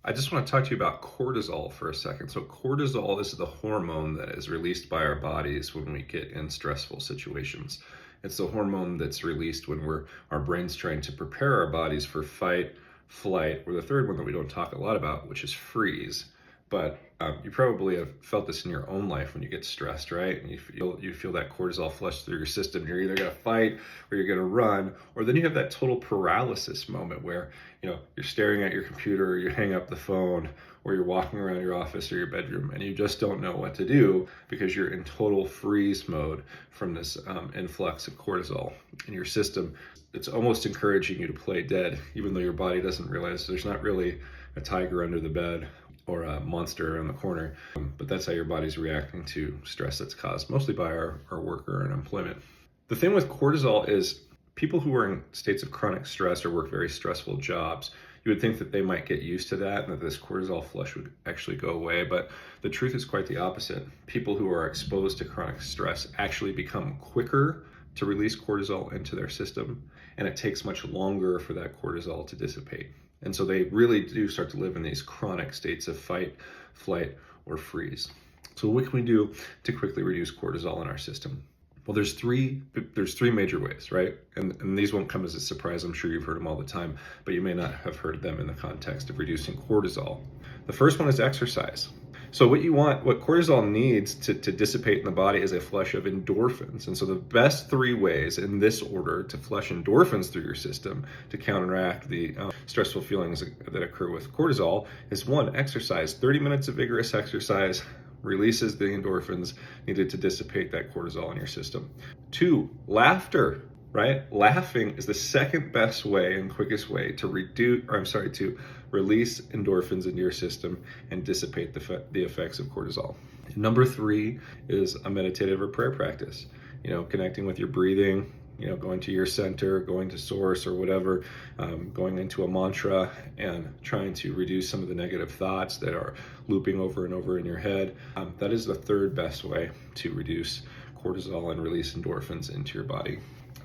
I just want to talk to you about cortisol for a second. So, cortisol is the hormone that is released by our bodies when we get in stressful situations. It's the hormone that's released when our brain's trying to prepare our bodies for fight, flight, or the third one that we don't talk a lot about, which is freeze. But you probably have felt this in your own life when you get stressed, right? And you feel that cortisol flush through your system. You're either going to fight or you're going to run, or then you have that total paralysis moment where you're staring at your computer, or you hang up the phone, or you're walking around your office or your bedroom, and you just don't know what to do because you're in total freeze mode from this influx of cortisol in your system. It's almost encouraging you to play dead, even though your body doesn't realize there's not really a tiger under the bed or a monster around the corner. But that's how your body's reacting to stress that's caused mostly by our work or unemployment. The thing with cortisol is people who are in states of chronic stress or work very stressful jobs, you would think that they might get used to that and that this cortisol flush would actually go away. But the truth is quite the opposite. People who are exposed to chronic stress actually become quicker to release cortisol into their system, and it takes much longer for that cortisol to dissipate. And so they really do start to live in these chronic states of fight, flight, or freeze. So what can we do to quickly reduce cortisol in our system? Well, there's three major ways, right? And these won't come as a surprise. I'm sure you've heard them all the time, but you may not have heard them in the context of reducing cortisol. The first one is exercise. So what cortisol needs to dissipate in the body is a flush of endorphins. And so the best three ways in this order to flush endorphins through your system to counteract the stressful feelings that occur with cortisol is one, exercise. 30 minutes of vigorous exercise releases the endorphins needed to dissipate that cortisol in your system. Two, laughter. Right? Laughing is the second best way and quickest way to release endorphins into your system and dissipate the effects of cortisol. Number three is a meditative or prayer practice. Connecting with your breathing, going to your center, going to source or whatever, going into a mantra and trying to reduce some of the negative thoughts that are looping over and over in your head. That is the third best way to reduce cortisol and release endorphins into your body.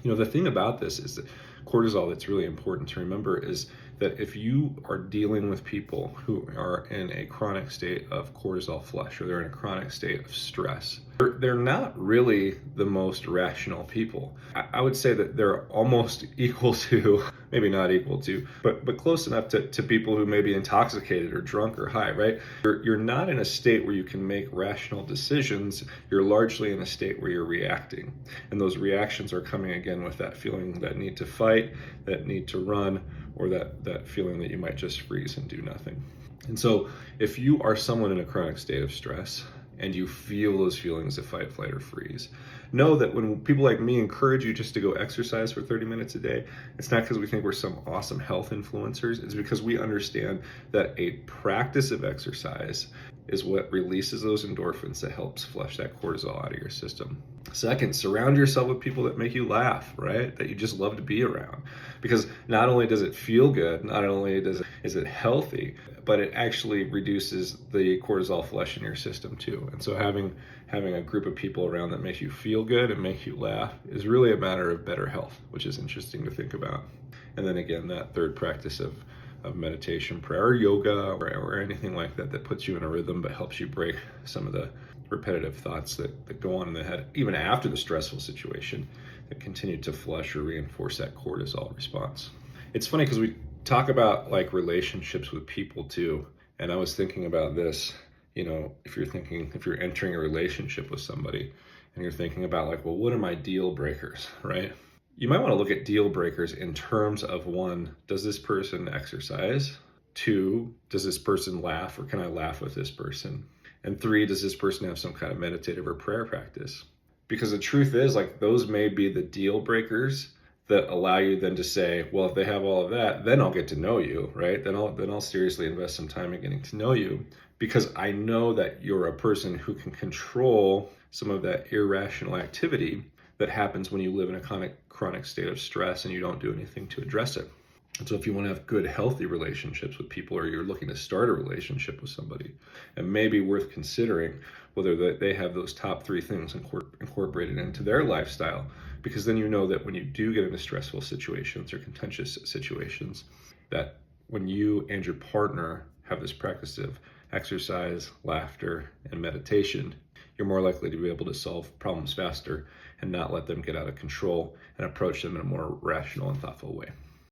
The thing about this is that cortisol that's really important to remember is that if you are dealing with people who are in a chronic state of cortisol flush or they're in a chronic state of stress, they're not really the most rational people. I would say that they're almost equal to, maybe not equal to, but close enough to people who may be intoxicated or drunk or high, right? You're not in a state where you can make rational decisions. You're largely in a state where you're reacting. And those reactions are coming again with that feeling, that need to fight, that need to run, or that feeling that you might just freeze and do nothing. And so if you are someone in a chronic state of stress and you feel those feelings of fight, flight, or freeze, know that when people like me encourage you just to go exercise for 30 minutes a day, it's not because we think we're some awesome health influencers. It's because we understand that a practice of exercise is what releases those endorphins that helps flush that cortisol out of your system. Second, surround yourself with people that make you laugh, right? That you just love to be around. Because not only does it feel good, not only is it healthy, but it actually reduces the cortisol flush in your system too. And so having a group of people around that makes you feel good and make you laugh is really a matter of better health, which is interesting to think about. And then again, that third practice of meditation, prayer, or yoga, or anything like that puts you in a rhythm but helps you break some of the repetitive thoughts that go on in the head, even after the stressful situation, that continue to flush or reinforce that cortisol response. It's funny because we talk about like relationships with people too. And I was thinking about this, if you're entering a relationship with somebody and you're thinking about like, well, what are my deal breakers, right? You might want to look at deal breakers in terms of one, does this person exercise? Two, does this person laugh or can I laugh with this person? And three, does this person have some kind of meditative or prayer practice? Because the truth is, like, those may be the deal breakers that allow you then to say, well, if they have all of that, then I'll get to know you, right? Then I'll seriously invest some time in getting to know you, because I know that you're a person who can control some of that irrational activity that happens when you live in a chronic state of stress and you don't do anything to address it. And so if you want to have good, healthy relationships with people, or you're looking to start a relationship with somebody, it may be worth considering whether they have those top three things incorporated into their lifestyle, because then you know that when you do get into stressful situations or contentious situations, that when you and your partner have this practice of exercise, laughter, and meditation, you're more likely to be able to solve problems faster and not let them get out of control and approach them in a more rational and thoughtful way.